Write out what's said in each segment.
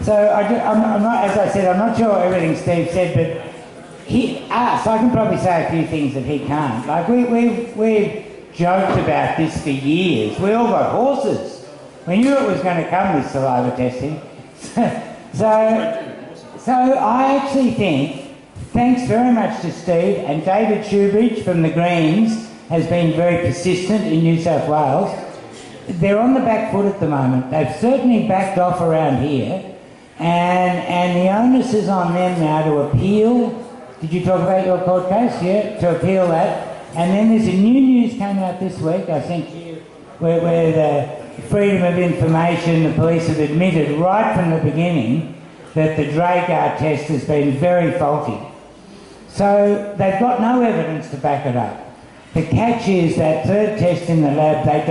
So I'm not, as I said, I'm not sure everything Steve said, but so I can probably say a few things that he can't. Like we've joked about this for years. We all got horses. We knew it was going to come, this saliva testing. So I actually think, thanks very much to Steve, and David Shoebridge from the Greens has been very persistent in New South Wales. They're on the back foot at the moment. They've certainly backed off around here, and the onus is on them now to appeal. Did you talk about your court case? Yeah, to appeal that. And then there's a new news came out this week, I sent you, where the Freedom of Information, the police have admitted right from the beginning that the Dragar test has been very faulty. So they've got no evidence to back it up. The catch is that third test in the lab, they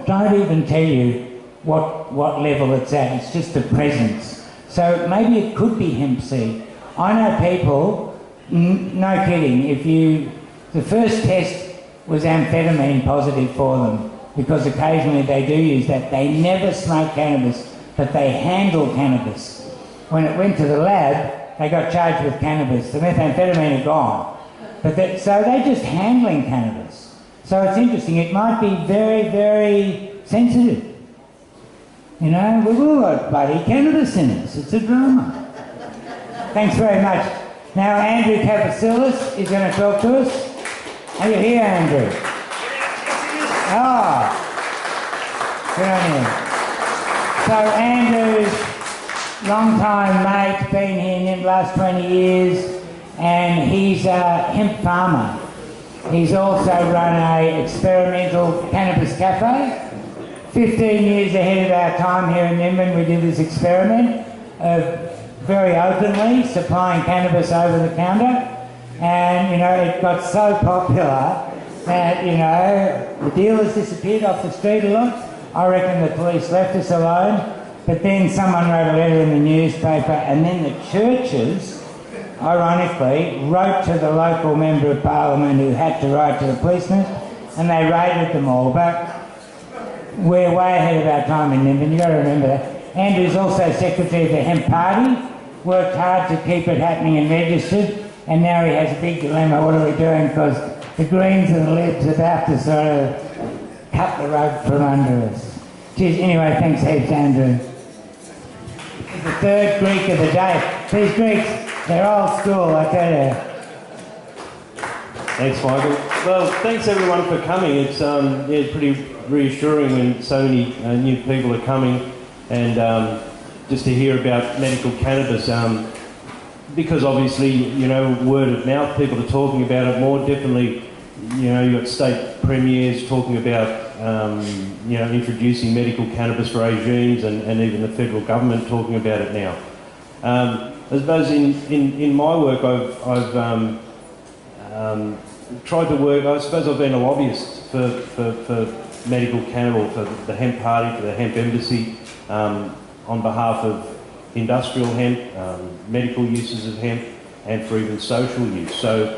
don't even tell you what level it's at. It's just the presence. So maybe it could be hemp seed. I know people, no kidding, the first test was amphetamine positive for them, because occasionally they do use that. They never smoke cannabis, but they handle cannabis. When it went to the lab, they got charged with cannabis. The methamphetamine had gone. So they're just handling cannabis. So it's interesting. It might be very, very sensitive. You know, we've all got bloody cannabis in us. It's a drama. Thanks very much. Now Andrew Kavasilas is going to talk to us. Are you here, Andrew? Good on you. So Andrew's long-time mate, been here in the last 20 years, and he's a hemp farmer. He's also run an experimental cannabis cafe. 15 years ahead of our time here in Nimbin, we did this experiment of very openly supplying cannabis over the counter, and, you know, it got so popular that, you know, the dealers disappeared off the street a lot. I reckon the police left us alone. But then someone wrote a letter in the newspaper, and then the churches, ironically, wrote to the local member of parliament who had to write to the policeman, and they raided them all. But we're way ahead of our time in Nimbin, you've got to remember that. Andrew's also secretary of the Hemp Party, worked hard to keep it happening and registered, and now he has a big dilemma. What are we doing? Because the Greens and the Libs are about to sort of cut the rug from under us. Cheers. Anyway, thanks heaps, Andrew. The third Greek of the day. These Greeks, they're old school, I tell you. Thanks, Michael. Well, thanks everyone for coming. It's pretty reassuring when so many new people are coming, and just to hear about medical cannabis, because obviously, you know, word of mouth, people are talking about it more. Definitely, you know, you've got state premiers talking about you know, introducing medical cannabis regimes, and even the federal government talking about it now. I suppose in my work, I've tried to work. I suppose I've been a lobbyist for medical cannabis, for the Hemp Party, for the Hemp Embassy, on behalf of industrial hemp, medical uses of hemp, and for even social use. So,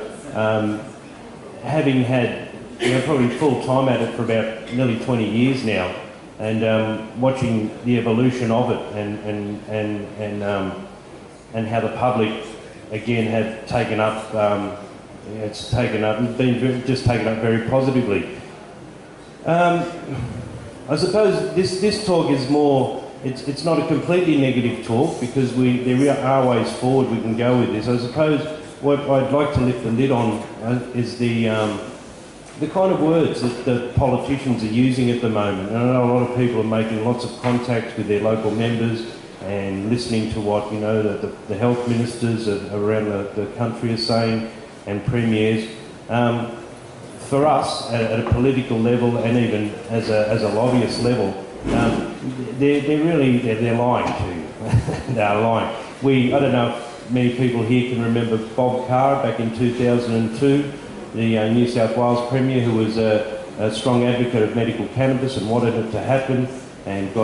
having had, you know, probably full time at it for about nearly 20 years now, and watching the evolution of it, and how the public again have taken up, it's been just taken up very positively. I suppose this talk is more. It's not a completely negative talk, because there are ways forward we can go with this. I suppose what I'd like to lift the lid on is the kind of words that the politicians are using at the moment. And I know a lot of people are making lots of contacts with their local members and listening to what, you know, the health ministers around the country are saying, and premiers. For us, at a political level, and even as a lobbyist level, they're lying to you. They're lying. I don't know if many people here can remember Bob Carr back in 2002, the New South Wales Premier, who was a strong advocate of medical cannabis and wanted it to happen, and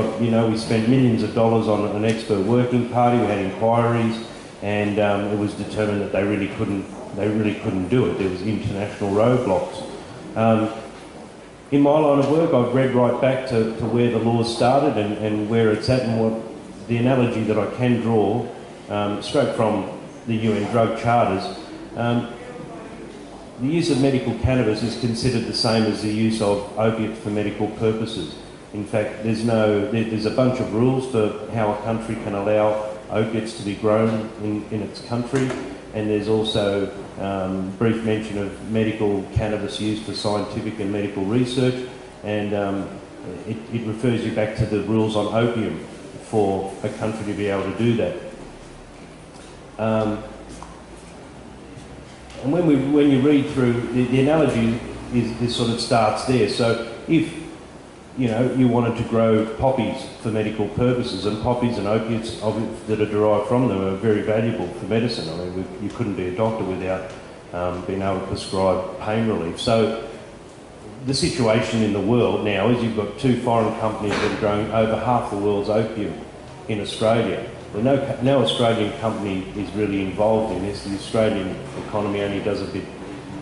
we spent millions of dollars on an expert working party. We had inquiries, and it was determined that they really couldn't do it. There was international roadblocks. In my line of work, I've read right back to where the law started and where it's at, and what the analogy that I can draw, straight from the UN drug charters, the use of medical cannabis is considered the same as the use of opiates for medical purposes. In fact, there's a bunch of rules for how a country can allow opiates to be grown in its country, and there's also brief mention of medical cannabis used for scientific and medical research, and it refers you back to the rules on opium for a country to be able to do that. And when you read through, the analogy is sort of starts there. So if you wanted to grow poppies for medical purposes, and poppies and opiates that are derived from them are very valuable for medicine. I mean, you couldn't be a doctor without being able to prescribe pain relief. So the situation in the world now is you've got two foreign companies that are growing over half the world's opium in Australia. Well, no Australian company is really involved in this. The Australian economy only does a bit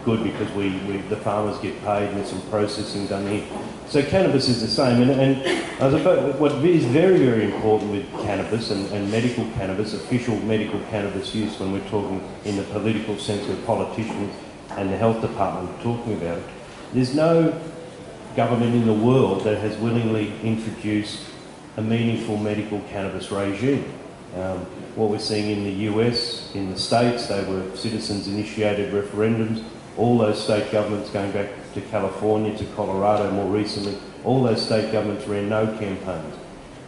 good because the farmers get paid and there's some processing done here. So cannabis is the same. And I suppose what is very, very important with cannabis and medical cannabis, official medical cannabis use, when we're talking in the political sense with politicians and the health department talking about it, there's no government in the world that has willingly introduced a meaningful medical cannabis regime. What we're seeing in the US, in the States, they were citizens-initiated referendums. All those state governments, going back to California, to Colorado more recently, all those state governments ran no campaigns.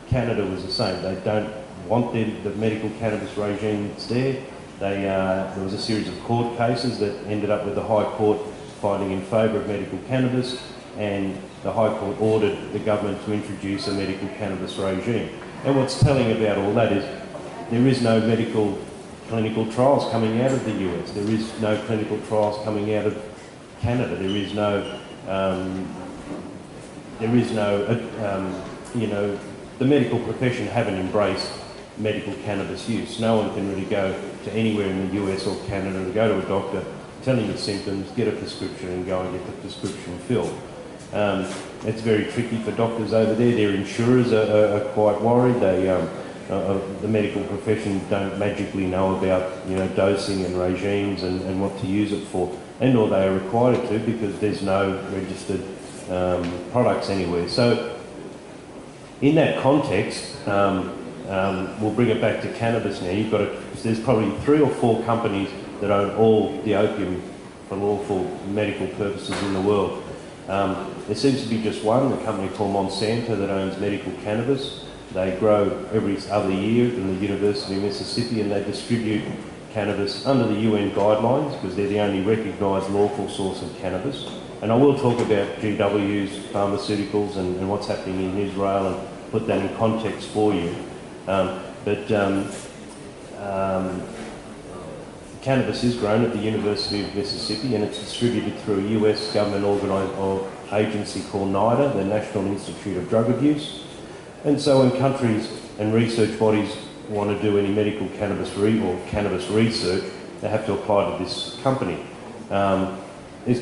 Canada was the same. They don't want the medical cannabis regime that's there. There was a series of court cases that ended up with the High Court finding in favour of medical cannabis, and the High Court ordered the government to introduce a medical cannabis regime. And what's telling about all that is there is no medical clinical trials coming out of the US. There is no clinical trials coming out of Canada. There is no, the medical profession haven't embraced medical cannabis use. No one can really go to anywhere in the US or Canada to go to a doctor, tell him your symptoms, get a prescription and go and get the prescription filled. It's very tricky for doctors over there. Their insurers are quite worried. The medical profession don't magically know about dosing and regimes and what to use it for, and or they are required to because there's no registered products anywhere. So in that context, we'll bring it back to cannabis now. There's probably 3 or 4 companies that own all the opium for lawful medical purposes in the world. There seems to be just one, a company called Monsanto, that owns medical cannabis. They grow every other year in the University of Mississippi, and they distribute cannabis under the UN guidelines because they're the only recognised lawful source of cannabis. And I will talk about GW's pharmaceuticals and what's happening in Israel and put that in context for you. Cannabis is grown at the University of Mississippi, and it's distributed through a US government agency called NIDA, the National Institute of Drug Abuse. And so when countries and research bodies want to do any medical cannabis research, they have to apply to this company. This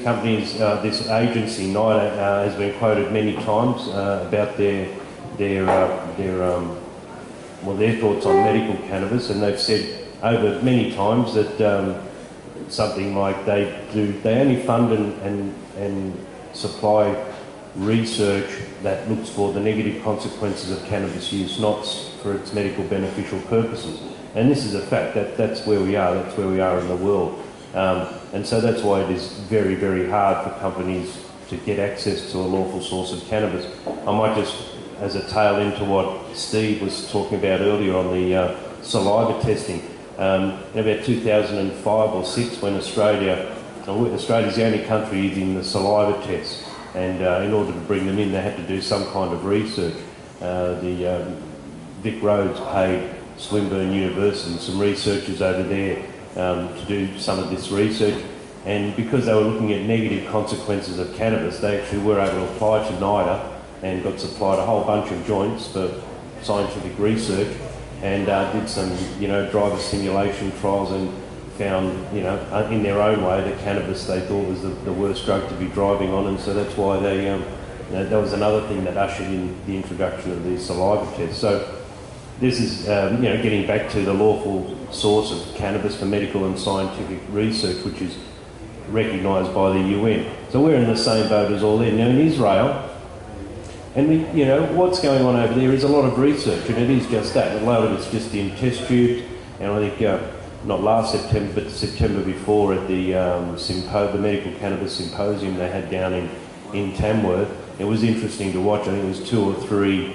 agency, NIDA, has been quoted many times about their thoughts on medical cannabis, and they've said over many times that something like they only fund and supply research that looks for the negative consequences of cannabis use, not for its medical beneficial purposes. And this is a fact, that's where we are in the world. And so that's why it is very, very hard for companies to get access to a lawful source of cannabis. I might just, as a tail end to what Steve was talking about earlier on the saliva testing, in about 2005 or 6, when Australia's the only country using the saliva test, and in order to bring them in, they had to do some kind of research. Vic Rhodes paid Swinburne University, some researchers over there, to do some of this research, and because they were looking at negative consequences of cannabis, they actually were able to apply to NIDA and got supplied a whole bunch of joints for scientific research, and did some, driver simulation trials, and found, in their own way, that cannabis they thought was the worst drug to be driving on, and so that's why they, that was another thing that ushered in the introduction of the saliva test. So this is, getting back to the lawful source of cannabis for medical and scientific research, which is recognised by the UN. So we're in the same boat as all them. Now in Israel, and what's going on over there is a lot of research, and it is just that. A lot of it's just in test tubes, and I think not last September, but the September before at the Medical Cannabis Symposium they had down in Tamworth, it was interesting to watch. I think it was 2 or 3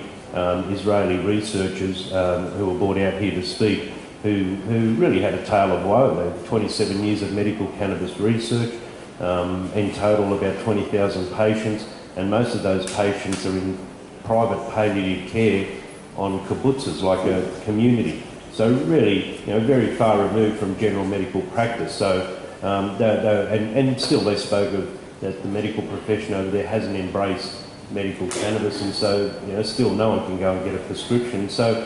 Israeli researchers who were brought out here to speak, who really had a tale of woe. They had 27 years of medical cannabis research, in total about 20,000 patients, and most of those patients are in private palliative care on kibbutzes, like a community. So really, very far removed from general medical practice. So, and still they spoke of that the medical profession over there hasn't embraced medical cannabis, and so still no one can go and get a prescription. So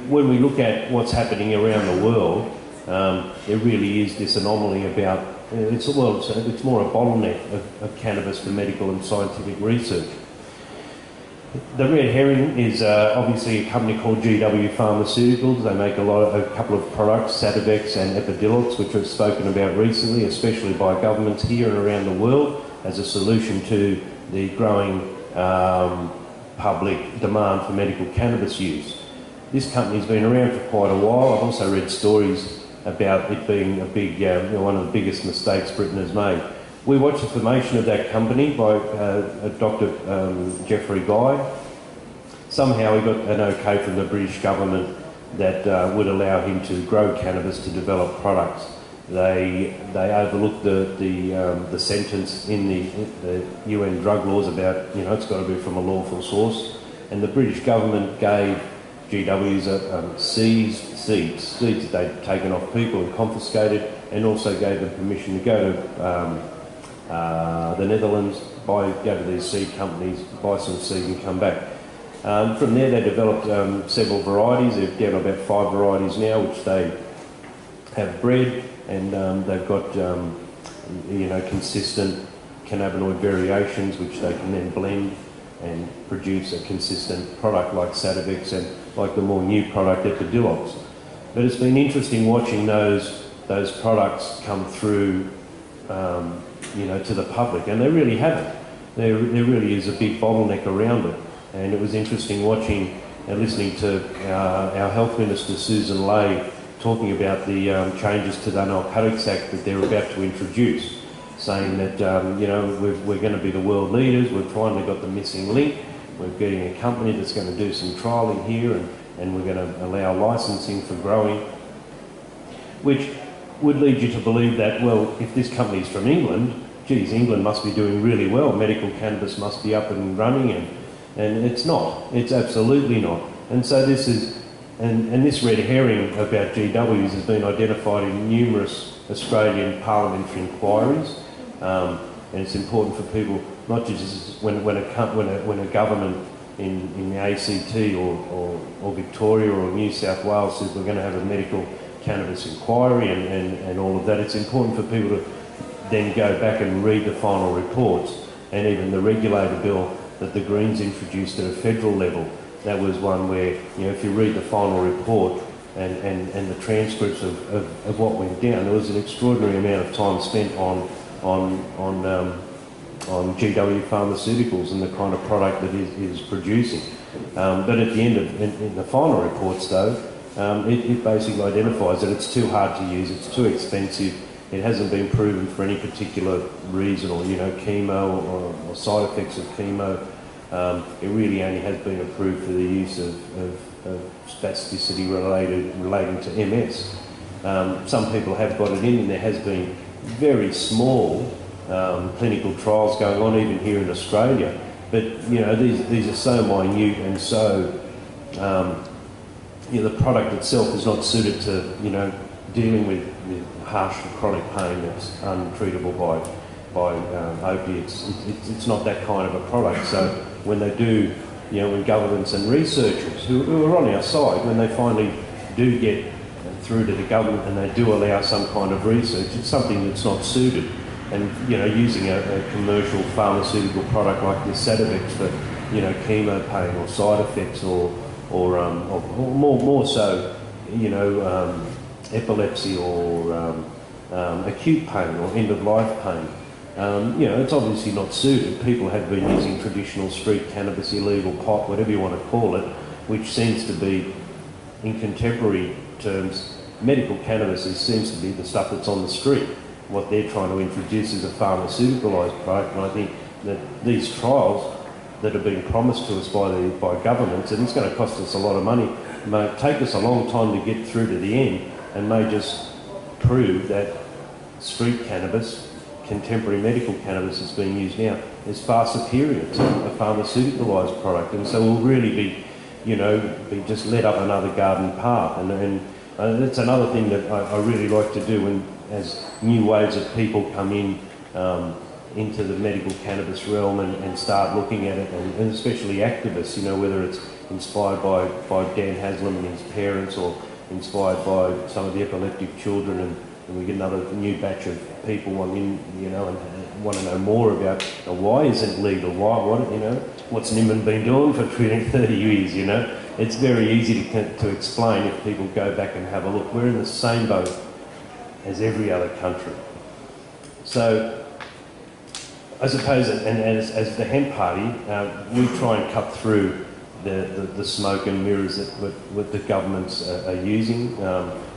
when we look at what's happening around the world, there really is this anomaly about it's more a bottleneck of cannabis for medical and scientific research. The red herring is obviously a company called GW Pharmaceuticals. They make a couple of products, Sativex and Epidiolex, which are spoken about recently, especially by governments here and around the world, as a solution to the growing public demand for medical cannabis use. This company's been around for quite a while. I've also read stories about it being a big, one of the biggest mistakes Britain has made. We watched the formation of that company by Dr. Geoffrey Guy. Somehow he got an okay from the British government that would allow him to grow cannabis to develop products. They overlooked the sentence in the UN drug laws about it's got to be from a lawful source, and the British government gave GWs seeds that they'd taken off people and confiscated, and also gave them permission to go to the Netherlands, go to these seed companies, buy some seed and come back. From there they developed several varieties. They're down to about 5 varieties now, which they have bred, and they've got consistent cannabinoid variations which they can then blend and produce a consistent product like Sativex and like the more new product Epidiolex. But it's been interesting watching those products come through to the public, and they really haven't. There really is a big bottleneck around it, and it was interesting watching and listening to our Health Minister Susan Ley talking about the changes to the Narcotics Act that they're about to introduce, saying that we're going to be the world leaders, we've finally got the missing link, we're getting a company that's going to do some trialling here, and we're going to allow licensing for growing, which would lead you to believe that, well, if this company's from England, geez, England must be doing really well, medical cannabis must be up and running, and it's not. It's absolutely not. And so this is, and this red herring about GWs has been identified in numerous Australian parliamentary inquiries, and it's important for people, not just when a government in the ACT or Victoria or New South Wales says we're going to have a medical cannabis inquiry and all of that, it's important for people to then go back and read the final reports, and even the regulator bill that the Greens introduced at a federal level. That was one where, if you read the final report and the transcripts of what went down, there was an extraordinary amount of time spent on GW Pharmaceuticals and the kind of product that it is producing. But at the end in the final reports though, it basically identifies that it's too hard to use, it's too expensive, it hasn't been proven for any particular reason, or chemo or side effects of chemo. It really only has been approved for the use of spasticity relating to MS. Some people have got it in, and there has been very small clinical trials going on even here in Australia. But these are so minute, and so the product itself is not suited to dealing with harsh chronic pain that's untreatable by opiates. It's not that kind of a product. So when they do, when governments and researchers who are on our side, when they finally do get through to the government and they do allow some kind of research, it's something that's not suited. And using a commercial pharmaceutical product like this Sativex for chemo pain or side effects or more so, you know, epilepsy or acute pain or end-of-life pain. You know, it's obviously not suited. People have been using traditional street cannabis, illegal pot, whatever you want to call it, which seems to be, in contemporary terms, medical cannabis seems to be the stuff that's on the street. What they're trying to introduce is a pharmaceuticalised product, and I think that these trials that are being promised to us by governments, and it's going to cost us a lot of money, may take us a long time to get through to the end, and may just prove that street cannabis, contemporary medical cannabis that's being used now, is far superior to a pharmaceuticalised product, and so we'll really be, you know, be just led up another garden path, and that's another thing that I really like to do when, as new waves of people come in into the medical cannabis realm and start looking at it, and especially activists, you know, whether it's inspired by Dan Haslam and his parents, or inspired by some of the epileptic children, and we get another new batch of people wanting, you know, and want to know more about, you know, why isn't it legal? What, you know, what's Niman been doing for 20, 30 years? You know, it's very easy to explain if people go back and have a look. We're in the same boat as every other country. So, I suppose, and as the hemp party, we try and cut through the smoke and mirrors that the governments are using,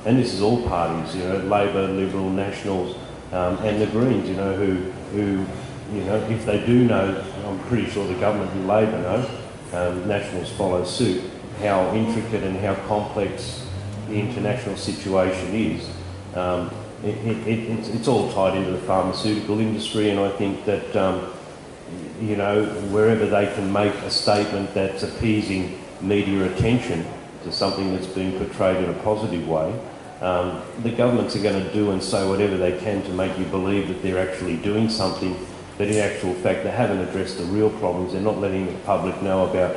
and this is all parties, you know, Labor, Liberal, Nationals, and the Greens, you know, who, you know, if they do know, I'm pretty sure the government and Labor know, Nationals follow suit, how intricate and how complex the international situation is. It's all tied into the pharmaceutical industry, and I think that, you know, wherever they can make a statement that's appeasing media attention to something that's being portrayed in a positive way, the governments are going to do and say whatever they can to make you believe that they're actually doing something, but in actual fact they haven't addressed the real problems. They're not letting the public know about,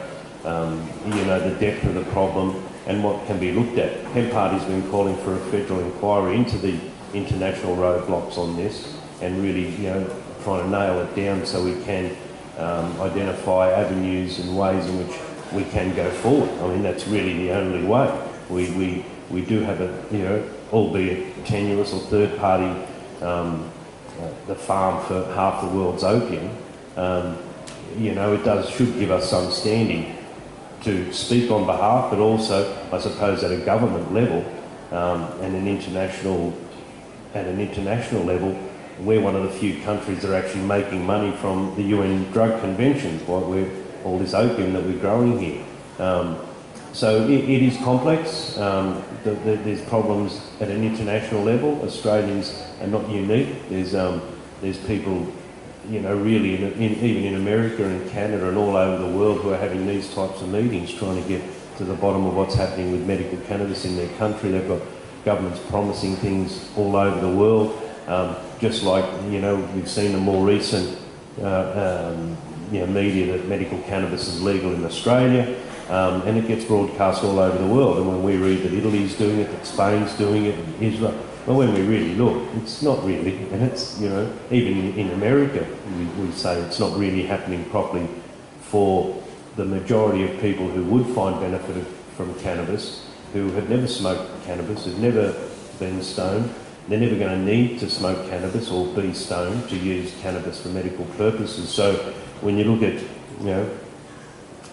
you know, the depth of the problem and what can be looked at. Hemp Party's been calling for a federal inquiry into the international roadblocks on this, and really, you know, trying to nail it down so we can identify avenues and ways in which we can go forward. I mean, that's really the only way. We do have a, you know, albeit tenuous or third party, the farm for half the world's opium. You know, it should give us some standing to speak on behalf, but also, I suppose, at a government level and at an international level, we're one of the few countries that are actually making money from the UN drug conventions, right? All this opium that we're growing here. So it is complex. There's problems at an international level. Australians are not unique. There's people, you know, really even in America and Canada and all over the world who are having these types of meetings, trying to get to the bottom of what's happening with medical cannabis in their country. They've got governments promising things all over the world. Just like, you know, we've seen the more recent you know, media that medical cannabis is legal in Australia, and it gets broadcast all over the world. And when we read that Italy's doing it, that Spain's doing it, and Israel, well, when we really look, it's not really. And it's, you know, even in America, we say it's not really happening properly for the majority of people who would find benefit from cannabis, who have never smoked cannabis, who've never been stoned. They're never going to need to smoke cannabis or be stoned to use cannabis for medical purposes. So when you look at, you know,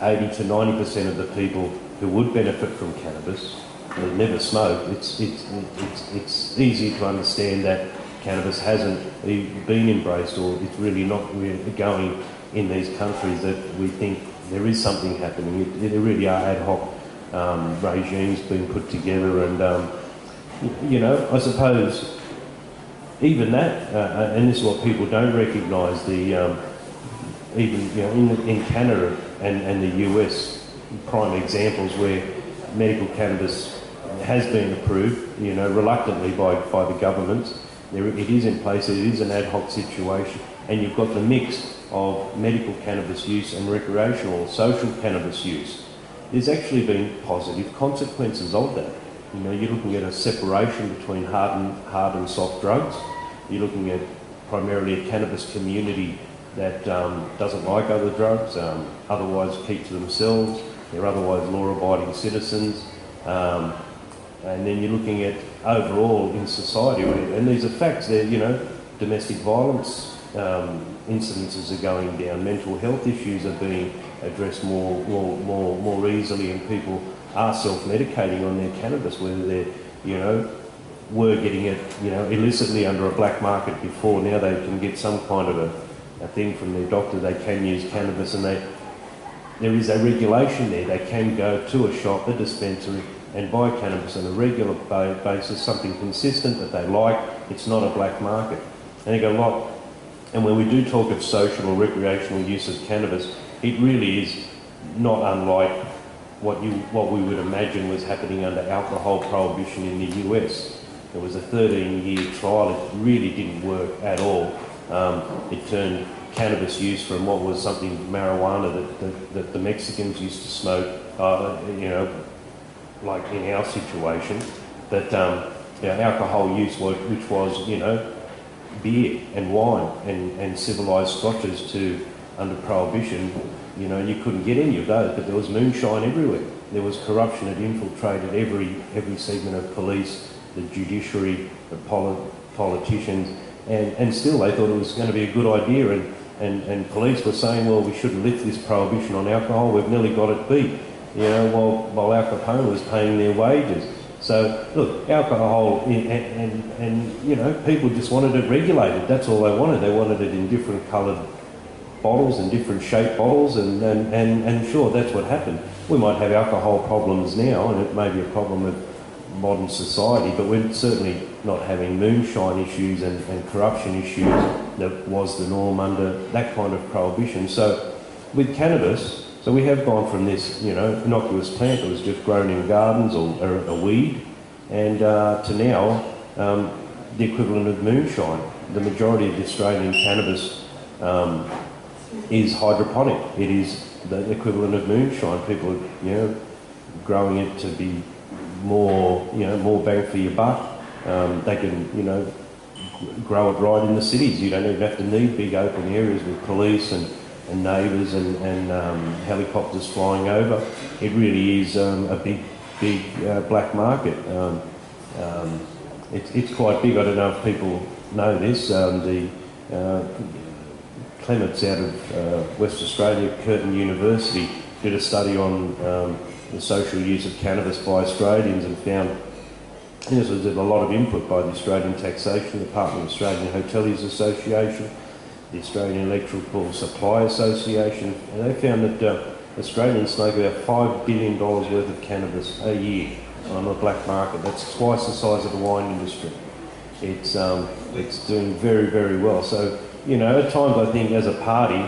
80 to 90% of the people who would benefit from cannabis that never smoked, it's easy to understand that cannabis hasn't been embraced, or it's really not really going in these countries that we think there is something happening. There really are ad hoc regimes being put together, and you know, I suppose even that, and this is what people don't recognise, the even, you know, in Canada and the US, prime examples where medical cannabis has been approved, you know, reluctantly by the governments. It is in place, it is an ad hoc situation, and you've got the mix of medical cannabis use and recreational or social cannabis use. There's actually been positive consequences of that. You know, you're looking at a separation between hard and soft drugs. You're looking at primarily a cannabis community that doesn't like other drugs, otherwise keep to themselves. they're otherwise law-abiding citizens. And then you're looking at overall in society, and these are facts. They're, you know, domestic violence incidences are going down, mental health issues are being addressed more easily, and people are self-medicating on their cannabis, whether they're, you know, were getting it, you know, illicitly under a black market before. Now they can get some kind of a thing from their doctor. They can use cannabis, and there is a regulation there. They can go to a shop, a dispensary, and buy cannabis on a regular basis, something consistent that they like. It's not a black market. And they go, lot. And when we do talk of social or recreational use of cannabis, it really is not unlike what we would imagine was happening under alcohol prohibition in the US. There was a 13-year trial. It really didn't work at all. It turned cannabis use from what was something marijuana that the Mexicans used to smoke, you know, like in our situation, that you know, alcohol use, which was, you know, beer and wine and civilised scotches to under prohibition, you know, you couldn't get any of those, but there was moonshine everywhere. There was corruption that infiltrated every segment of police, the judiciary, the politicians, and still they thought it was going to be a good idea, and police were saying, well, we shouldn't lift this prohibition on alcohol, we've nearly got it beat, you know, while Al Capone was paying their wages. So, look, alcohol, and you know, people just wanted it regulated. That's all they wanted. They wanted it in different coloured bottles and different shaped bottles, and sure, that's what happened. We might have alcohol problems now, and it may be a problem with modern society, but we're certainly not having moonshine issues and corruption issues that was the norm under that kind of prohibition. So, with cannabis, so we have gone from this, you know, innocuous plant that was just grown in gardens or a weed, and to now the equivalent of moonshine. The majority of the Australian cannabis is hydroponic. It is the equivalent of moonshine. People are, you know, growing it to be more, you know, more bang for your buck. They can, you know, grow it right in the cities. You don't even have to need big open areas with police and neighbours and helicopters flying over. It really is a big black market. It's quite big. I don't know if people know this. The Clements out of West Australia, Curtin University, did a study on the social use of cannabis by Australians, and found, and this was a lot of input by the Australian Taxation Department, Australian Hoteliers Association, the Australian Electrical Supply Association, and they found that Australians smoke about $5 billion worth of cannabis a year on the black market. That's twice the size of the wine industry. It's doing very, very well. So, you know, at times I think as a party,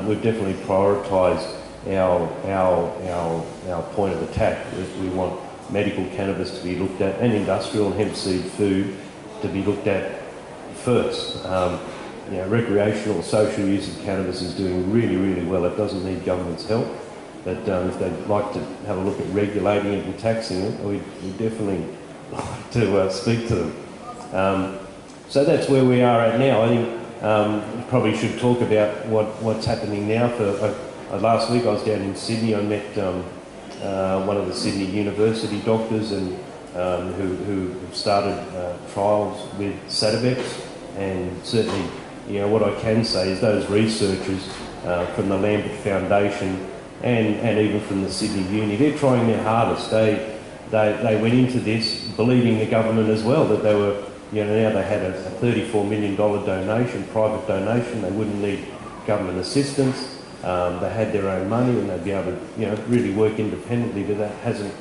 we've definitely prioritised our point of attack. We want medical cannabis to be looked at, and industrial and hemp seed food to be looked at first. You know, recreational social use of cannabis is doing really, really well. It doesn't need government's help. But if they'd like to have a look at regulating it and taxing it, we'd definitely like to speak to them. So that's where we are at now. I think probably should talk about what's happening now. Last week I was down in Sydney. I met one of the Sydney University doctors and who started trials with Sativex, and certainly, you know, what I can say is those researchers from the Lambert Foundation and even from the Sydney Uni, they're trying their hardest. They went into this believing the government as well, that they were, you know, now they had a $34 million donation, private donation. They wouldn't need government assistance. They had their own money and they'd be able to, you know, really work independently, but that hasn't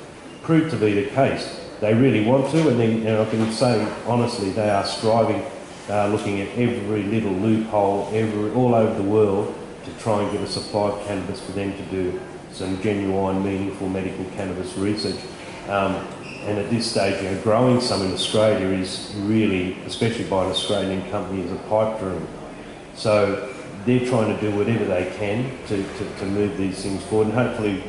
proved to be the case. They really want to, and I can say honestly, they are striving, looking at every little loophole all over the world to try and get a supply of cannabis for them to do some genuine, meaningful medical cannabis research. And at this stage, you know, growing some in Australia is really, especially by an Australian company, is a pipe dream. So they're trying to do whatever they can to move these things forward, and hopefully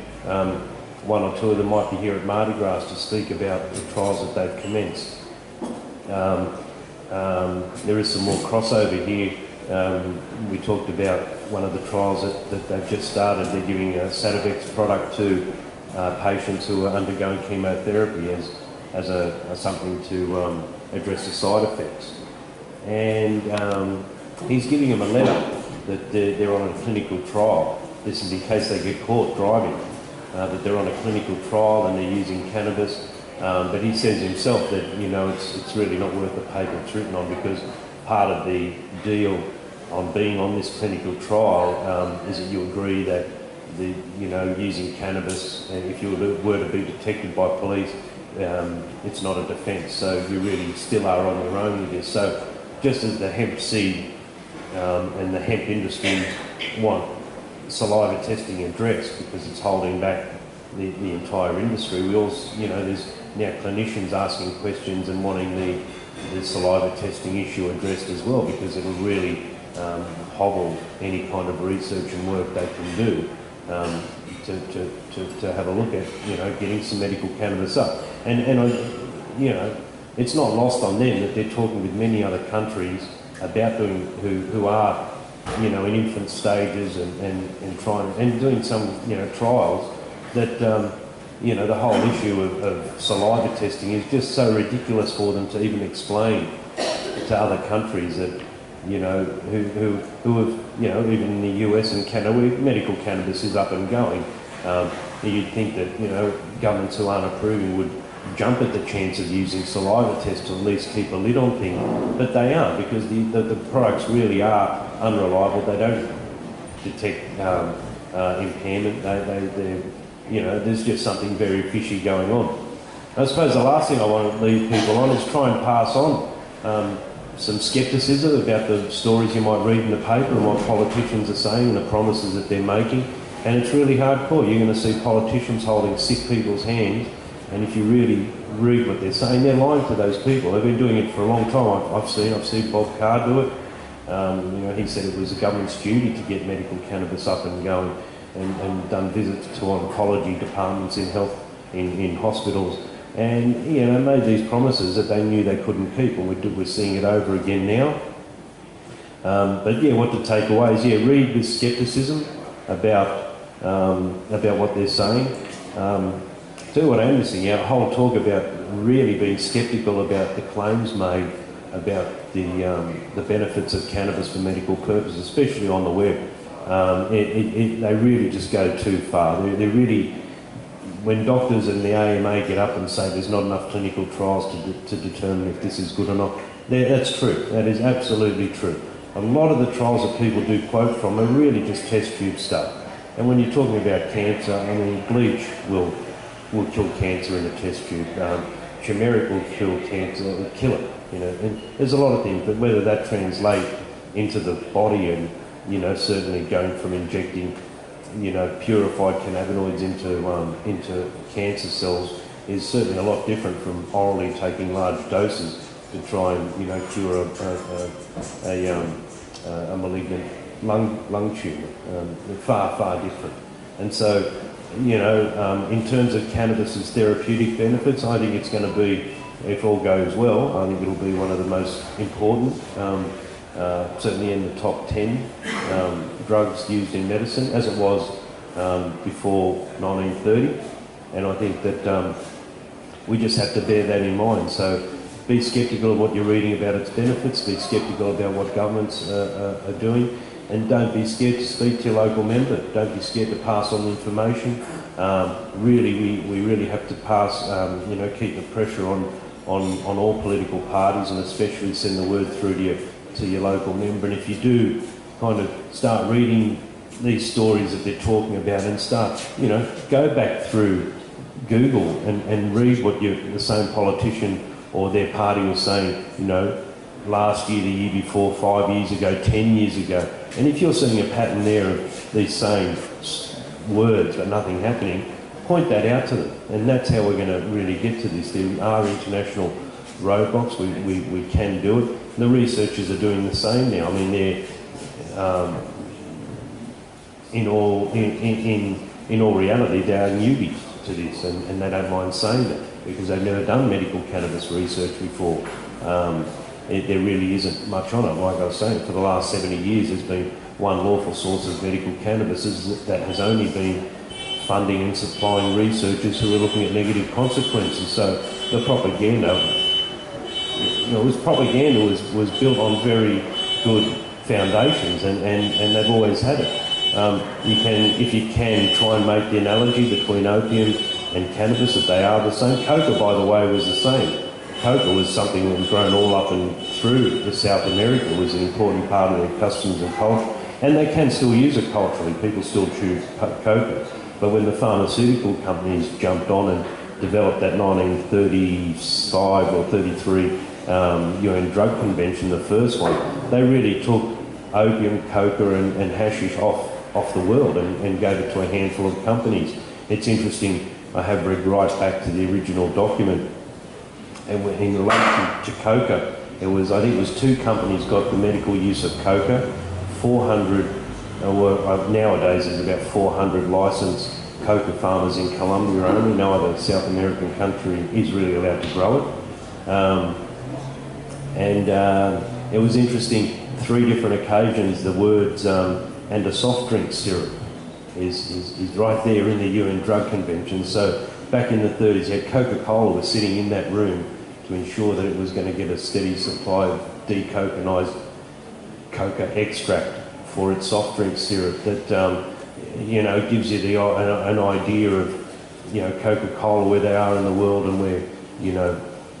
one or two of them might be here at Mardi Gras to speak about the trials that they've commenced. There is some more crossover here we talked about one of the trials that they've just started. They're giving a Sativex product to patients who are undergoing chemotherapy as something to address the side effects. And he's giving them a letter that they're on a clinical trial. This is in case they get caught driving, that they're on a clinical trial and they're using cannabis. But he says himself that, it's really not worth the paper it's written on, because part of the deal on being on this clinical trial is that you agree that using cannabis, if you were to be detected by police, it's not a defence. So you really still are on your own with this. So just as the hemp seed and the hemp industry want saliva testing addressed because it's holding back the entire industry, we also, there's now clinicians asking questions and wanting the saliva testing issue addressed as well, because it'll really hobble any kind of research and work they can do to have a look at, getting some medical cannabis up. And it's not lost on them that they're talking with many other countries about doing, who are, in infant stages and trying, and doing some, trials that, the whole issue of saliva testing is just so ridiculous for them to even explain to other countries that, who have, even in the US and Canada, where medical cannabis is up and going, you'd think that, governments who aren't approving would jump at the chance of using saliva tests to at least keep a lid on things, but they aren't, because the products really are unreliable. They don't detect impairment. There's just something very fishy going on. I suppose the last thing I want to leave people on is try and pass on some scepticism about the stories you might read in the paper and what politicians are saying and the promises that they're making. And it's really hardcore. You're going to see politicians holding sick people's hands, and if you really read what they're saying, they're lying to those people. They've been doing it for a long time. I've seen Bob Carr do it. He said it was the government's duty to get medical cannabis up and going, and done visits to oncology departments in health, in hospitals, and made these promises that they knew they couldn't keep, and we're seeing it over again now. But what to take away is, read with scepticism about what they're saying. Tell you what I'm missing out, a whole talk about really being sceptical about the claims made about the benefits of cannabis for medical purposes, especially on the web. They really just go too far. They're really, when doctors and the AMA get up and say there's not enough clinical trials to determine if this is good or not, that's true. That is absolutely true. A lot of the trials that people do quote from are really just test tube stuff. And when you're talking about cancer, bleach will kill cancer in a test tube. Turmeric will kill cancer, will kill it. And there's a lot of things, but whether that translates into the body and certainly going from injecting, purified cannabinoids into cancer cells is certainly a lot different from orally taking large doses to try and, cure a malignant lung tumour. Far, far different. And so, in terms of cannabis's therapeutic benefits, I think it's going to be, if all goes well, I think it'll be one of the most important, certainly in the top 10 drugs used in medicine, as it was before 1930. And I think that we just have to bear that in mind. So be sceptical of what you're reading about its benefits, be sceptical about what governments are doing, and don't be scared to speak to your local member. Don't be scared to pass on the information. Really, we really have to pass, keep the pressure on all political parties, and especially send the word through to your local member. And if you do kind of start reading these stories that they're talking about and start, go back through Google and read what the same politician or their party was saying, last year, the year before, 5 years ago, 10 years ago. And if you're seeing a pattern there of these same words but nothing happening, point that out to them. And that's how we're going to really get to this. There are international roadblocks. We can do it. The researchers are doing the same now. I mean, they're in all reality, they are newbies to this, and they don't mind saying that because they've never done medical cannabis research before. there really isn't much on it. Like I was saying, for the last 70 years there's been one lawful source of medical cannabis that has only been funding and supplying researchers who are looking at negative consequences. So the propaganda, was built on very good foundations, and they've always had it. If you can try and make the analogy between opium and cannabis, that they are the same. Coca, by the way, was the same. Coca was something that was grown all up and through the South America. It was an important part of their customs and culture, and they can still use it culturally. People still chew coca. But when the pharmaceutical companies jumped on and developed that 1935 or 33 UN Drug Convention, the first one, they really took opium, coca and hashish off the world and gave it to a handful of companies. It's interesting, I have read right back to the original document, and in relation to coca, I think it was 2 companies got the medical use of coca, 400, nowadays there's about 400 licensed coca farmers in Colombia only. No other South American country is really allowed to grow it. It was interesting, 3 different occasions the words and a soft drink syrup is right there in the UN Drug Convention. So back in the 30s, you had Coca-Cola was sitting in that room to ensure that it was going to get a steady supply of decoconized coca extract for its soft drink syrup that, gives you an idea of, Coca-Cola, where they are in the world and where,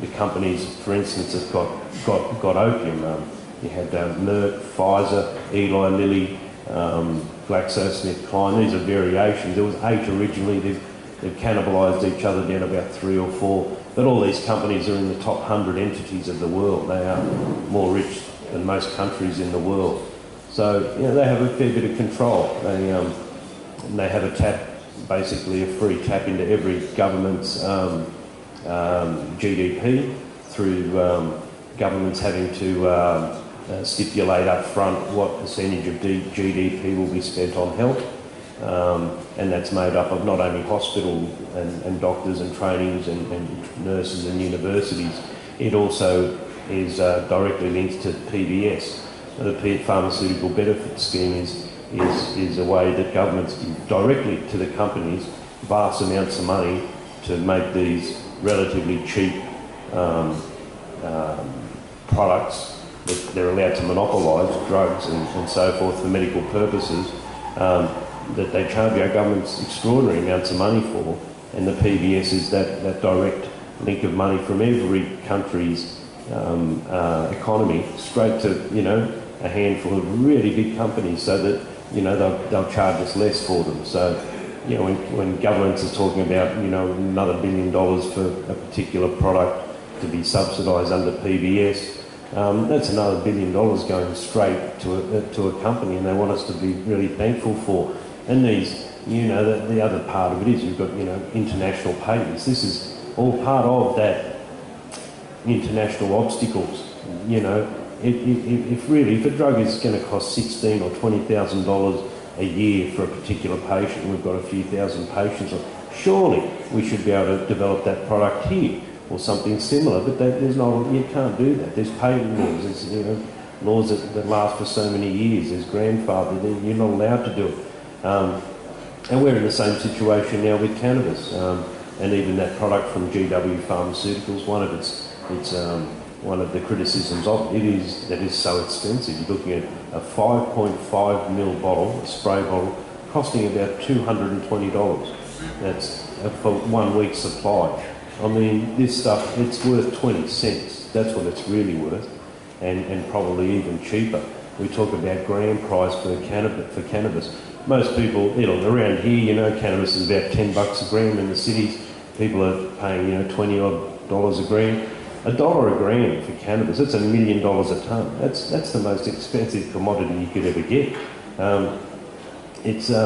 the companies, for instance, have got opium. You had Merck, Pfizer, Eli Lilly, GlaxoSmithKline. These are variations. There was 8 originally. They've cannibalised each other down about 3 or 4. But all these companies are in the top 100 entities of the world. They are more rich than most countries in the world. So, they have a fair bit of control. They have a tap, basically a free tap into every government's GDP through governments having to stipulate up front what percentage of GDP will be spent on health. And that's made up of not only hospital and doctors and trainings and nurses and universities, it also is directly linked to PBS. The Pharmaceutical Benefit Scheme is a way that governments give directly to the companies vast amounts of money to make these relatively cheap products that they're allowed to monopolise, drugs and so forth for medical purposes, that they charge our governments extraordinary amounts of money for, and the PBS is that direct link of money from every country's economy straight to a handful of really big companies, so that they'll charge us less for them. So when governments are talking about another $1 billion for a particular product to be subsidised under PBS, that's another $1 billion going straight to a company, and they want us to be really thankful for. And these, the other part of it is you've got, international patents. This is all part of that international obstacles. If a drug is going to cost $16,000 or $20,000 a year for a particular patient, we've got a few thousand patients, surely we should be able to develop that product here or something similar. But you can't do that. There's patent laws. There's laws that last for so many years. There's grandfather. You're not allowed to do it. And we're in the same situation now with cannabis, and even that product from GW Pharmaceuticals. One of the criticisms of it is that it's so expensive. You're looking at a 5.5 ml bottle, a spray bottle, costing about $220. That's for 1 week's supply. I mean, this stuff, it's worth 20 cents. That's what it's really worth, and probably even cheaper. We talk about gram price for cannabis. Most people, around here, cannabis is about $10 a gram in the cities. People are paying, $20 odd a gram. $1 a gram for cannabis, that's $1 million a tonne. That's the most expensive commodity you could ever get. So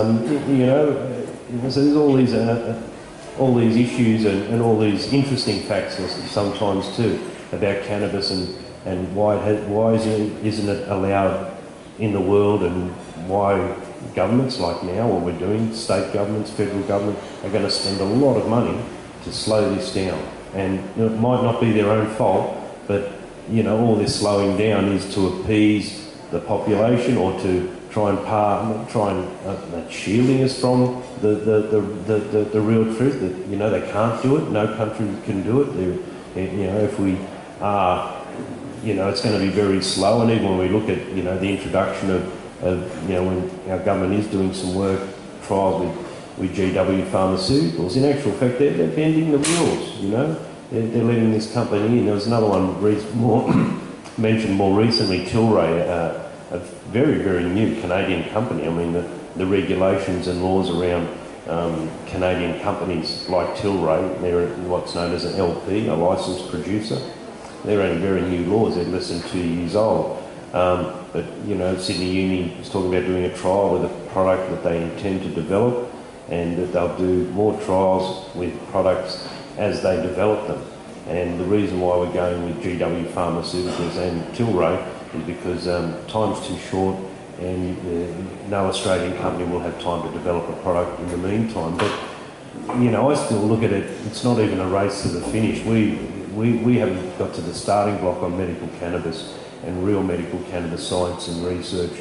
there's all these issues and all these interesting facts sometimes too about cannabis and why isn't it allowed in the world, and why governments like now, what we're doing, state governments, federal government, are going to spend a lot of money to slow this down. And it might not be their own fault, but you know, all this slowing down is to appease the population or to try and that's shielding us from the real truth that, you know, they can't do it. No country can do it. You know, if we are, you know, it's going to be very slow. And even when we look at, you know, the introduction of you know, when our government is doing some work, trials with GW Pharmaceuticals, in actual fact, they're bending the rules, you know. They're letting this company in. There was another one mentioned more recently, Tilray, a very, very new Canadian company. I mean, the regulations and laws around Canadian companies like Tilray, they're what's known as an LP, a licensed producer. They're only very new laws. They're less than 2 years old. But, you know, Sydney Uni is talking about doing a trial with a product that they intend to develop, and that they'll do more trials with products as they develop them. And the reason why we're going with GW Pharmaceuticals and Tilray is because time's too short, and no Australian company will have time to develop a product in the meantime. But, you know, I still look at it, it's not even a race to the finish. We haven't got to the starting block on medical cannabis and real medical cannabis science and research.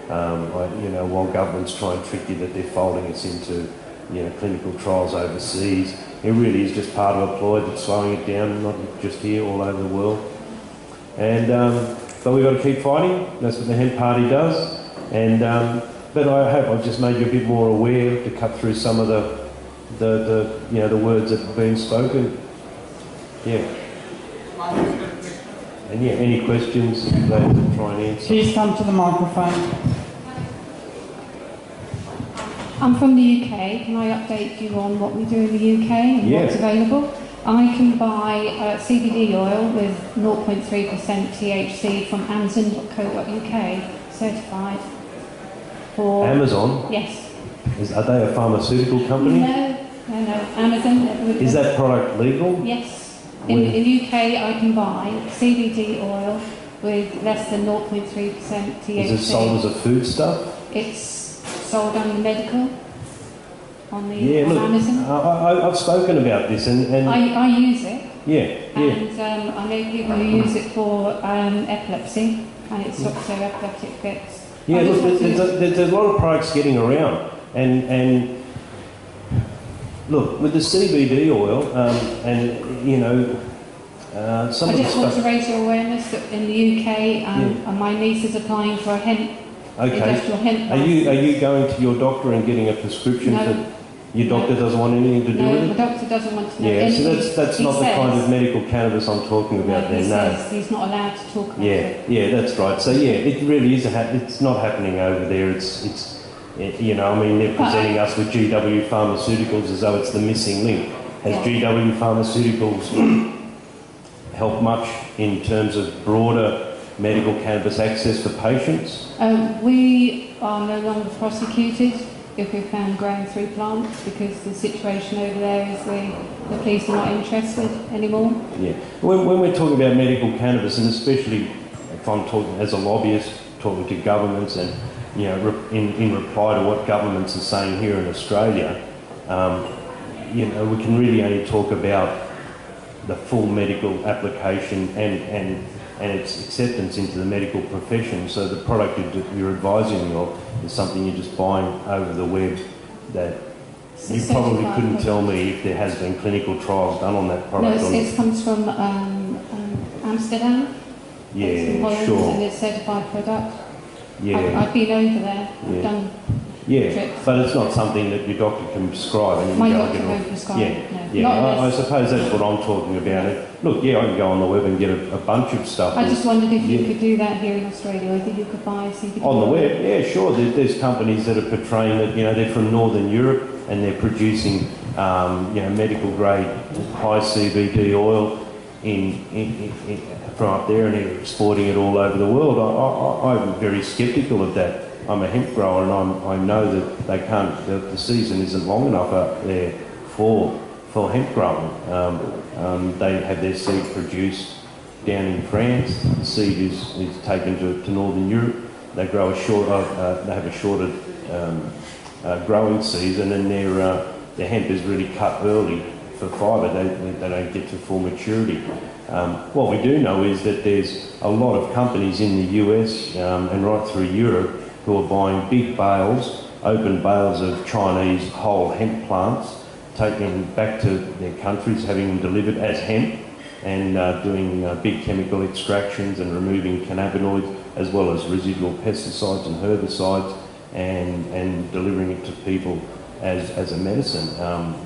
You know, while governments try and trick you that they're folding us into, you know, clinical trials overseas, it really is just part of a ploy that's slowing it down, not just here, all over the world. And but we've got to keep fighting. That's what the Hemp Party does. And but I hope I've just made you a bit more aware to cut through some of the you know, the words that have been spoken. Yeah. And yeah, any questions, glad to try and answer. Please come to the microphone. I'm from the UK. Can I update you on what we do in the UK and what's available? I can buy CBD oil with 0.3% THC from Amazon.co.uk, certified for... Amazon? Yes. Are they a pharmaceutical company? No. Amazon. Is that product legal? Yes. In the UK, I can buy CBD oil with less than 0.3% THC. Is it sold as a foodstuff? It's sold on medical on Amazon. Amazon. I've spoken about this, and I use it. Yeah. And I know people who use it for epilepsy, and it stops their epileptic fits. Yeah, look, there's a lot of products getting around, and look, with the CBD oil, and you know, some I of the just want stuff. to raise your awareness that in the UK, and my niece is applying for a hemp. Industrial hemp. Are you going to your doctor and getting a prescription No. for your doctor doesn't want anything to do with No, it? the doctor doesn't want to know Yeah, anything. so that's not the kind of medical cannabis I'm talking about He there. says he's not allowed to talk about it. Yeah, that's right. So yeah, it really is it's not happening over there. It's you know, I mean, they're presenting us with GW Pharmaceuticals as though it's the missing link. Has GW Pharmaceuticals helped much in terms of broader medical cannabis access for patients? We are no longer prosecuted if we're found growing through plants, because the situation over there is the police are not interested anymore. Yeah. When we're talking about medical cannabis, and especially if I'm talking as a lobbyist, talking to governments, and you know, in reply to what governments are saying here in Australia, you know, we can really only talk about the full medical application and its acceptance into the medical profession. So the product you're advising me of is something you're just buying over the web that you probably couldn't tell me if there has been clinical trials done on that product. No, it comes from Amsterdam. Yeah, it's in Holland, sure. And it's certified product. Yeah. I've been over there. I've done trips. But it's not something that your doctor can prescribe. And My doctor won't prescribe it. I suppose that's what I'm talking about. Look, I can go on the web and get a bunch of stuff. I just wondered if you could do that here in Australia. I think you could buy CBD on the web. Yeah, sure. There's companies that are portraying that, you know, they're from Northern Europe and they're producing, you know, medical grade high CBD oil from up there, and they're exporting it all over the world. I'm very sceptical of that. I'm a hemp grower, and I know that they can't. The season isn't long enough up there for hemp growing. They have their seed produced down in France. The seed is taken to Northern Europe. They grow they have a shorter growing season, and their hemp is really cut early for fibre. They don't get to full maturity. What we do know is that there's a lot of companies in the US and right through Europe who are buying big bales, open bales of Chinese whole hemp plants, taking them back to their countries, having them delivered as hemp, and doing big chemical extractions and removing cannabinoids as well as residual pesticides and herbicides, and delivering it to people as a medicine,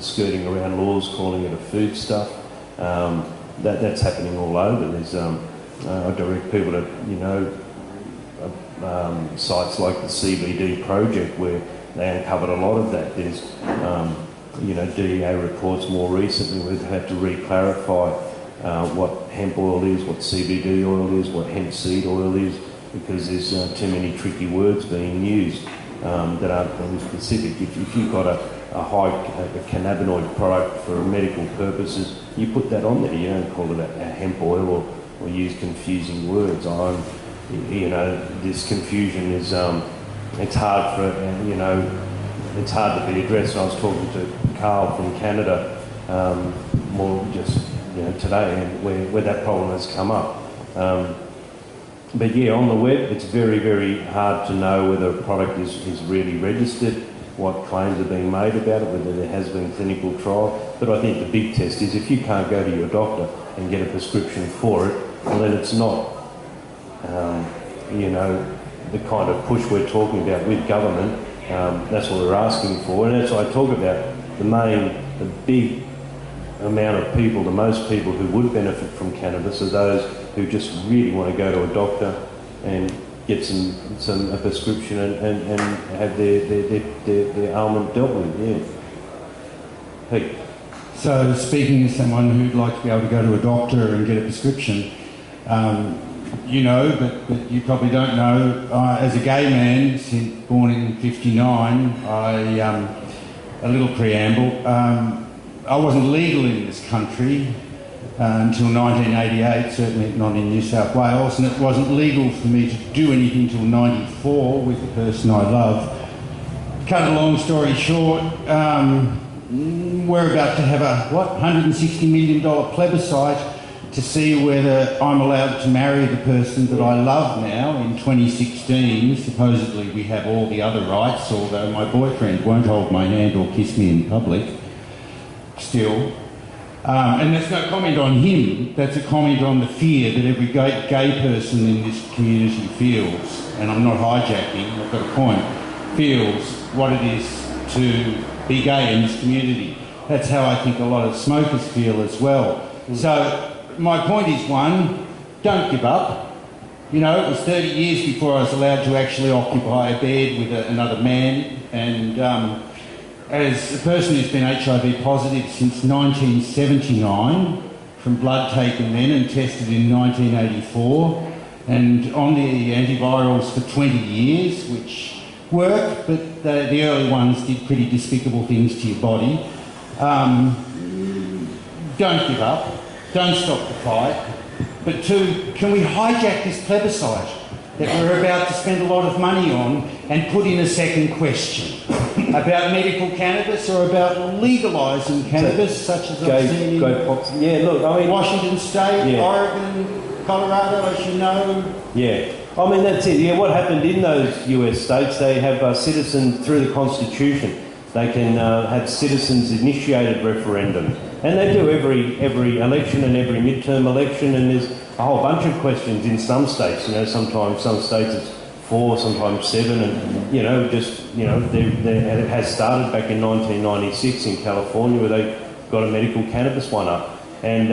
skirting around laws, calling it a foodstuff. That's happening all over. There's I direct people to sites like the CBD project where they uncovered a lot of that. There's DEA reports more recently where they've had to re-clarify what hemp oil is, what CBD oil is, what hemp seed oil is, because there's too many tricky words being used that aren't very specific. If you've got a high cannabinoid product for medical purposes, you put that on there. You don't call it a hemp oil or use confusing words. This confusion is it's hard for it's hard to be addressed. I was talking to Carl from Canada more just today, and where that problem has come up. But yeah, on the web, it's very, very hard to know whether a product is really registered, what claims are being made about it, whether there has been clinical trial. But I think the big test is if you can't go to your doctor and get a prescription for it, well then it's not, the kind of push we're talking about with government. That's what we're asking for, and that's what I talk about. The big amount of people, the most people who would benefit from cannabis are those who just really want to go to a doctor and get a prescription and have their ailment dealt with. Yeah. Hey. So, speaking as someone who'd like to be able to go to a doctor and get a prescription, but you probably don't know, as a gay man, born in '59, a little preamble, I wasn't legal in this country until 1988, certainly not in New South Wales, and it wasn't legal for me to do anything until '94 with the person I love. Cut a long story short, we're about to have a $160 million plebiscite to see whether I'm allowed to marry the person that I love now in 2016. Supposedly we have all the other rights, although my boyfriend won't hold my hand or kiss me in public, still. And that's no comment on him, that's a comment on the fear that every gay person in this community feels, and I'm not hijacking, I've got a point, feels what it is to be gay in this community. That's how I think a lot of smokers feel as well. So my point is, one, don't give up. It was 30 years before I was allowed to actually occupy a bed with another man, and as a person who's been HIV positive since 1979, from blood taken then and tested in 1984, and on the antivirals for 20 years, which work, but the early ones did pretty despicable things to your body. Don't give up. Don't stop the fight. But two, can we hijack this plebiscite that we're about to spend a lot of money on and put in a second question about medical cannabis or about legalising cannabis, such as I've seen in Washington State, Oregon, Colorado, as you know. Yeah. That's it. Yeah, what happened in those US states, they have citizens, through the Constitution, they can have citizens-initiated referendums. And they do every election and every midterm election, and there's a whole bunch of questions in some states. Sometimes some states it's 4, sometimes 7, and it has started back in 1996 in California where they got a medical cannabis one up. And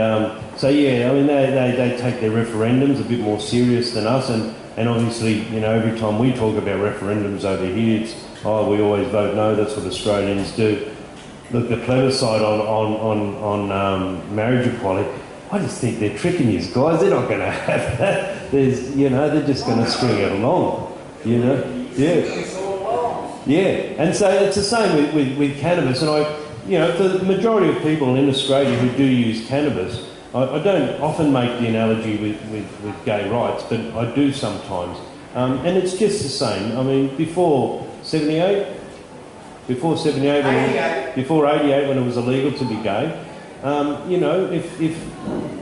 they take their referendums a bit more serious than us, and obviously, every time we talk about referendums over here, it's, we always vote no, that's what Australians do. Look, the plebiscite on marriage equality, I just think they're tricking you guys. They're not going to have that. They're just going to string it along, Yeah. And so it's the same with cannabis. And for the majority of people in Australia who do use cannabis, I don't often make the analogy with gay rights, but I do sometimes. And it's just the same. Before 78, before 88, when it was illegal to be gay, if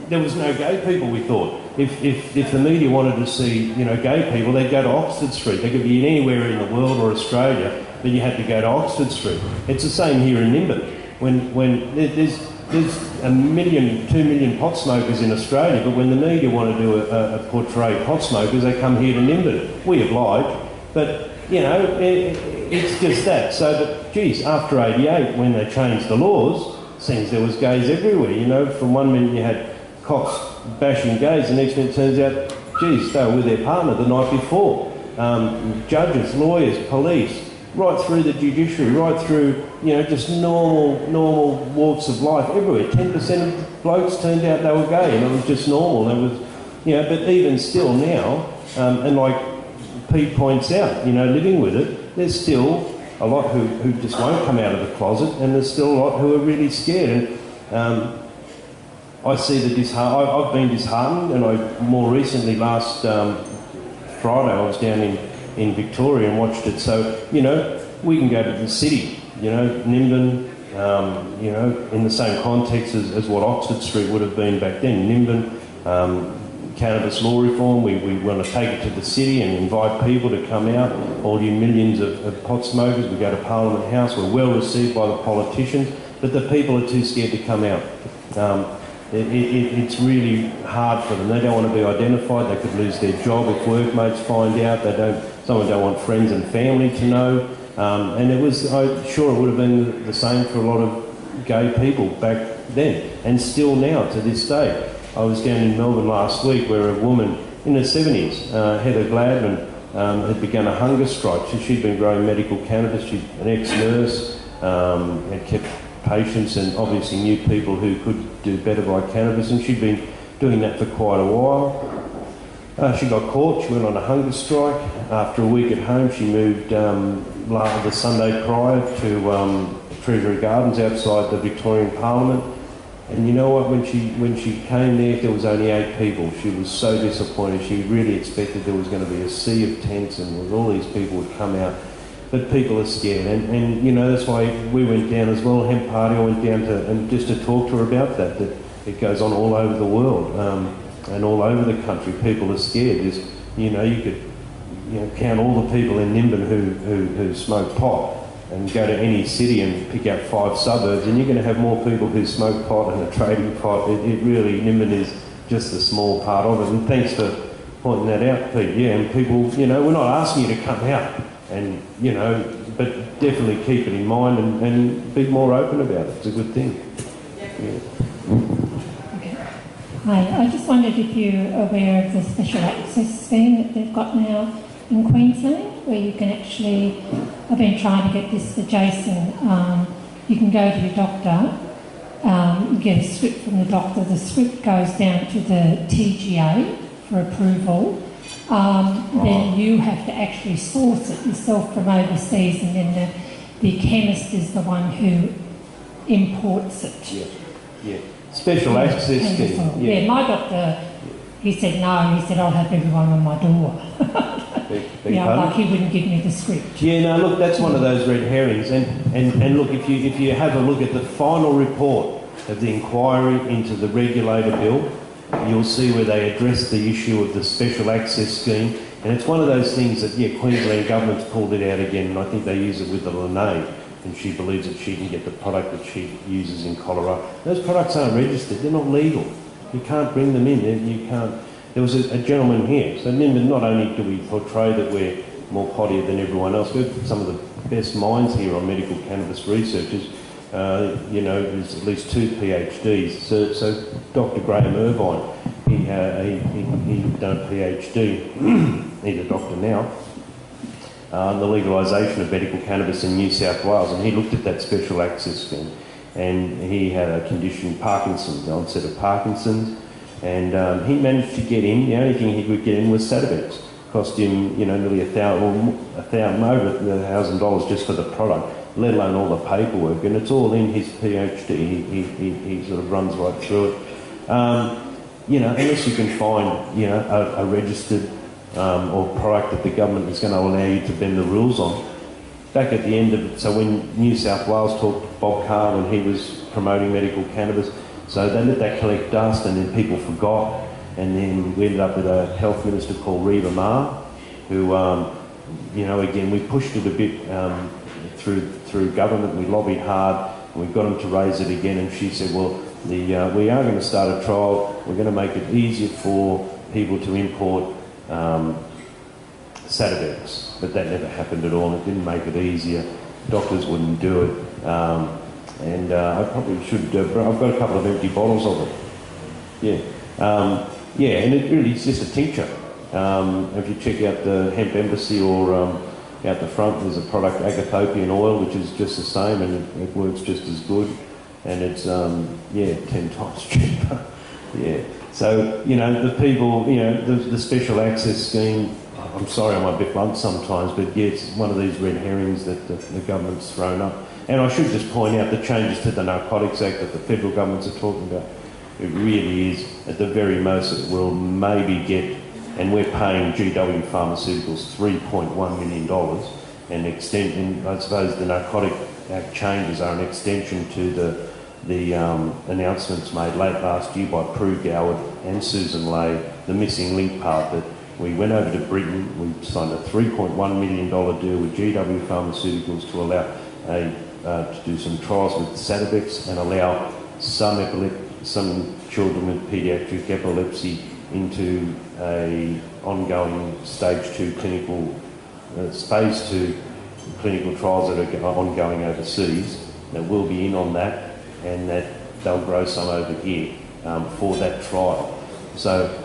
there was no gay people, we thought. If the media wanted to see, gay people, they'd go to Oxford Street. They could be anywhere in the world or Australia, but you had to go to Oxford Street. It's the same here in Nimbin. When there's 1 million, 2 million pot smokers in Australia, but when the media want to do a portray pot smokers, they come here to Nimbin. We oblige, but it's just that. So that, geez, after '88, when they changed the laws, seems there was gays everywhere. From one minute you had cops bashing gays, the next minute it turns out, geez, they were with their partner the night before. Judges, lawyers, police, right through the judiciary, right through, just normal walks of life everywhere. 10% of blokes turned out they were gay, and it was just normal. It was, but even still now, and like Pete points out, living with it, there's still a lot who just won't come out of the closet, and there's still a lot who are really scared. And I see I've been disheartened, and I more recently last Friday I was down in Victoria and watched it. So we can go to the city, Nimbin, in the same context as what Oxford Street would have been back then. Nimbin, cannabis law reform, we want to take it to the city and invite people to come out, all you millions of pot smokers. We go to Parliament House, we're well received by the politicians, but the people are too scared to come out. It's really hard for them. They don't want to be identified, they could lose their job if workmates find out, someone don't want friends and family to know. And I'm sure it would have been the same for a lot of gay people back then, and still now to this day. I was down in Melbourne last week where a woman in her 70s, Heather Gladman, had begun a hunger strike. She'd been growing medical cannabis. She's an ex-nurse, had kept patients and obviously knew people who could do better by cannabis, and she'd been doing that for quite a while. She got caught. She went on a hunger strike. After a week at home, she moved the Sunday prior to Treasury Gardens outside the Victorian Parliament. And you know what, when she came there was only 8 people. She was so disappointed. She really expected there was going to be a sea of tents and all these people would come out. But people are scared, and that's why we went down as well. Hemp Party, I went down just to talk to her about that it goes on all over the world and all over the country. People are scared. You could count all the people in Nimbin who smoke pot, and go to any city and pick out 5 suburbs, and you're going to have more people who smoke pot and are trading pot. It really, Nimbin is just a small part of it. And thanks for pointing that out, Pete. Yeah, and people, we're not asking you to come out, and but definitely keep it in mind and be more open about it. It's a good thing. Yeah. Okay. Hi, I just wondered if you're aware of the special access scheme that they've got now in Queensland, where you can actually, I've been trying to get this for Jason, you can go to your doctor, get a script from the doctor, the script goes down to the TGA for approval, then you have to actually source it yourself from overseas, and then the chemist is the one who imports it. Yeah. Special access scheme. Yeah, my doctor, he said no, he said I'll have everyone on my door. Like he wouldn't give me the script. Yeah, no, look, that's one of those red herrings. And look, if you have a look at the final report of the inquiry into the regulator bill, you'll see where they address the issue of the special access scheme. And it's one of those things that, Queensland government's pulled it out again, and I think they use it with the Linnae, and she believes that she can get the product that she uses in Colorado. Those products aren't registered, they're not legal. You can't bring them in, you can't. There was a gentleman here, so not only do we portray that we're more pottier than everyone else, we've some of the best minds here on medical cannabis researchers. There's at least 2 PhDs. So Dr. Graham Irvine, he'd done a PhD, he's a doctor now, the legalisation of medical cannabis in New South Wales, and he looked at that special access scheme, and he had a condition, Parkinson's, the onset of Parkinson's, and he managed to get in. The only thing he could get in was Sativex. Cost him, nearly over $1,000 just for the product, let alone all the paperwork, and it's all in his PhD. He sort of runs right through it. Unless you can find, a registered or product that the government is going to allow you to bend the rules on. Back at the end of it, so when New South Wales talked to Bob Carr when he was promoting medical cannabis, So they let that collect dust, and then people forgot, and then we ended up with a health minister called Reva Ma, who, again, we pushed it a bit through government. We lobbied hard, and we got them to raise it again, and she said, well, we are going to start a trial. We're going to make it easier for people to import Sativex, but that never happened at all. It didn't make it easier. Doctors wouldn't do it, and I probably should. I've got a couple of empty bottles of it. Yeah, and it really is just a tincture. If you check out the Hemp Embassy or out the front, there's a product, Agathiopian oil, which is just the same, and it works just as good, and it's 10 times cheaper. Yeah. So, the people, the special access scheme, I'm sorry I'm a bit blunt sometimes, but yeah, it's one of these red herrings that the government's thrown up. And I should just point out the changes to the Narcotics Act that the federal governments are talking about. It really is, at the very most, it will maybe get, and we're paying GW Pharmaceuticals $3.1 million, and I suppose the Narcotic Act changes are an extension to the announcements made late last year by Prue Goward and Susan Lay, the missing link part that we went over to Britain, we signed a $3.1 million deal with GW Pharmaceuticals to allow to do some trials with Sativex and allow some children with paediatric epilepsy into a ongoing stage 2 clinical, phase 2 clinical trials that are ongoing overseas. That will be in on that, and that they'll grow some over here for that trial. So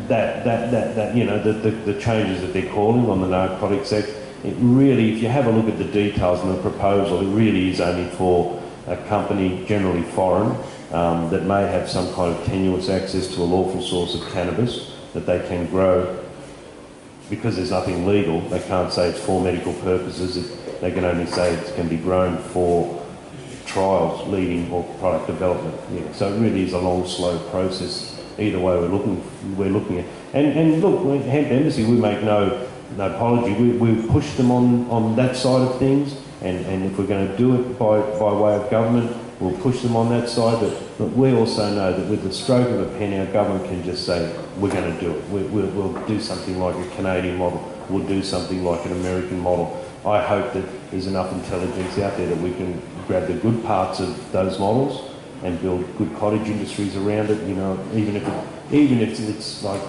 the changes that they're calling on the Narcotics Act, it really, if you have a look at the details and the proposal, it really is only for a company, generally foreign, that may have some kind of tenuous access to a lawful source of cannabis that they can grow. Because there's nothing legal, they can't say it's for medical purposes. They can only say it can be grown for trials leading or product development. Yeah. So it really is a long, slow process. Either way, we're looking at. And look, Hemp Embassy, we make no apology. We push them on that side of things, and if we're going to do it by way of government, we'll push them on that side. But we also know that with the stroke of a pen, our government can just say, we're going to do it. We'll do something like a Canadian model. We'll do something like an American model. I hope that there's enough intelligence out there that we can grab the good parts of those models and build good cottage industries around it. Even if it's like,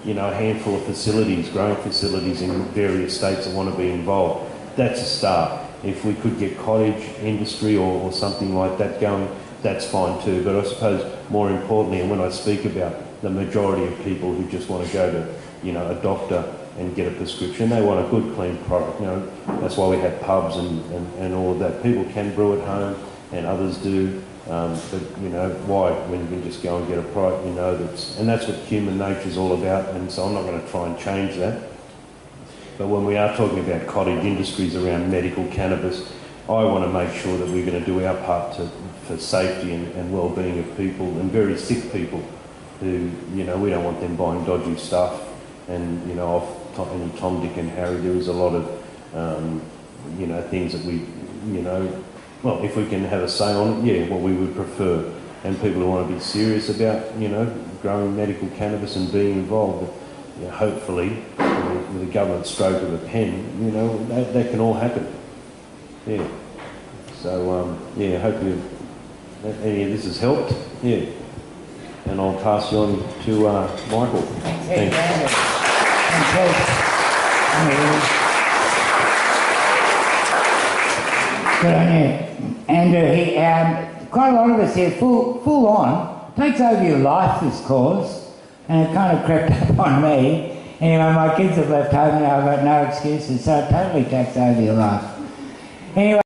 a handful of facilities, growing facilities in various states that want to be involved. That's a start. If we could get cottage industry or something like that going, that's fine too. But I suppose more importantly, and when I speak about the majority of people who just want to go to, a doctor and get a prescription, they want a good, clean product. That's why we have pubs and all of that. People can brew at home, and others do. But why, when you can just go and get a product, that's what human nature is all about. And so I'm not going to try and change that. But when we are talking about cottage industries around medical cannabis, I want to make sure that we're going to do our part for safety and well-being of people, and very sick people who, we don't want them buying dodgy stuff. And, off any Tom, Dick and Harry, there is a lot of, things that we, well, if we can have a say on it, what we would prefer. And people who want to be serious about, growing medical cannabis and being involved, hopefully, with a government stroke of a pen, that can all happen. Yeah. So, I hope any of this has helped. Yeah. And I'll pass you on to Michael. Thanks. Good on you. Andrew, quite a lot of us here, full on, takes over your life, this cause, and it kind of crept up on me. Anyway, my kids have left home and I've got no excuses, so it totally takes over your life. Anyway.